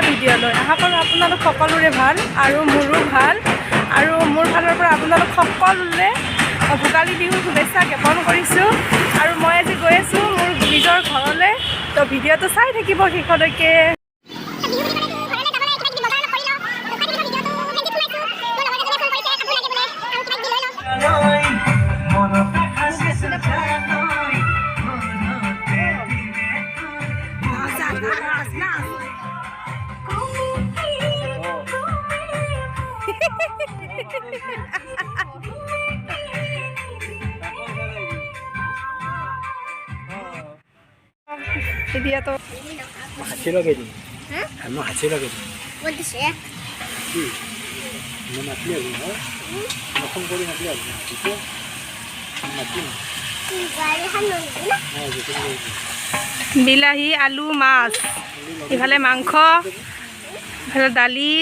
এটা ভিডিঅ' লৈ আশা কৰোঁ আপোনালোক সকলোৰে ভাল আৰু মোৰো ভাল আৰু মোৰ ফালৰ পৰা আপোনালোক সকলোৰে ভোগালী বিহুৰ শুভেচ্ছা জ্ঞাপন কৰিছোঁ আৰু মই আজি গৈ আছোঁ মোৰ নিজৰ ঘৰলৈ তো ভিডিঅ'টো চাই থাকিব শেষলৈকে Dia tuh hasil lagi tu. Anu hasil lagi tu. What is it? Mana hasil lagi? Macam kau ni hasil lagi. Itu macam. Gari hanun na. Gitu. বিলাহী আলু মাছ ইফালে মাংস ইফালে দালি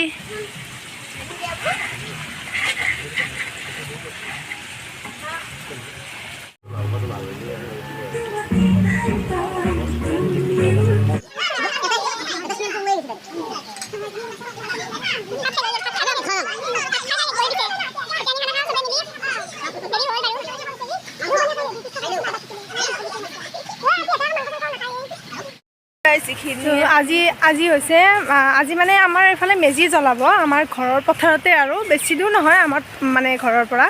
আজি মানে আমাৰ এফালে মেজি জ্বলাব আমাৰ ঘৰৰ পথাৰতে আৰু বেছি দূৰ নহয় আমাৰ মানে ঘৰৰ পৰা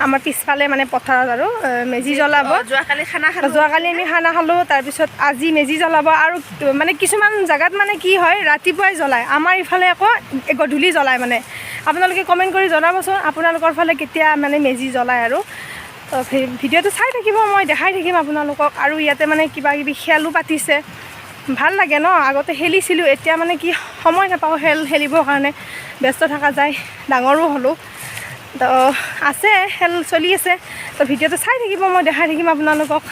আমাৰ পিছফালে মানে পথাৰত আৰু মেজি জ্বলাব যোৱাকালি আমি খানা খালোঁ তাৰপিছত আজি মেজি জ্বলাব আৰু মানে কিছুমান জেগাত মানে কি হয় ৰাতিপুৱাই জ্বলায় আমাৰ ইফালে আকৌ গধূলি জ্বলায় মানে আপোনালোকে কমেণ্ট কৰি জনাবচোন আপোনালোকৰ ফালে কেতিয়া মানে মেজি জ্বলায় আৰু ভিডিঅ'টো চাই থাকিব মই দেখাই থাকিম আপোনালোকক আৰু ইয়াতে মানে কিবা কিবি খেলো পাতিছে ভাল লাগে ন আগতে খেলিছিলোঁ এতিয়া মানে কি সময় নাপাওঁ খেলিবৰ কাৰণে ব্যস্ত থকা যায় ডাঙৰো হ'লোঁ তো আছে খেল চলি আছে তো ভিডিঅ'টো চাই থাকিব মই দেখাই থাকিম আপোনালোকক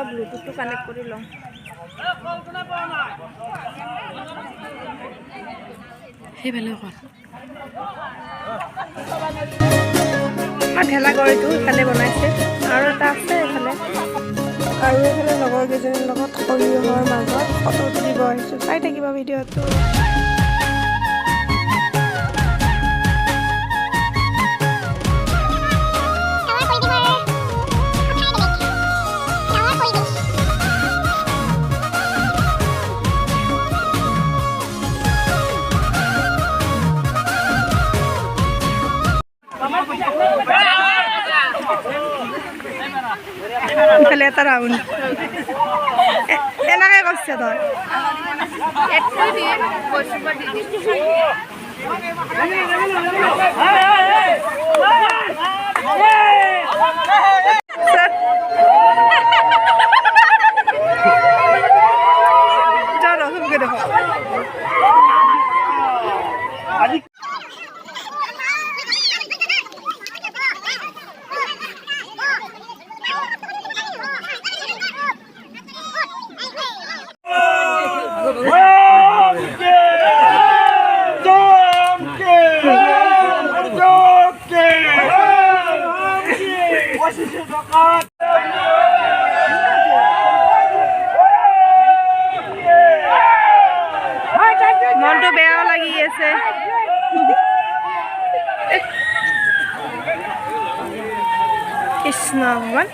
ব্লুটুথটো কানেক্ট কৰি লওঁ সেইফালে অকণ ভেলাঘৰটো ইফালে বনাইছে আৰু এটা আছে এইফালে আৰু এইফালে লগৰ কেইজনীৰ লগত সৰিয়হৰ মাজত ফটো তুলিব আহিছোঁ চাই থাকিব ভিডিঅ'টো ইফালে এটা ৰাউণ্ড এনেকৈ কৰিছে তই মনটো বেয়াও লাগি আছে কৃষ্ণ ভগৱান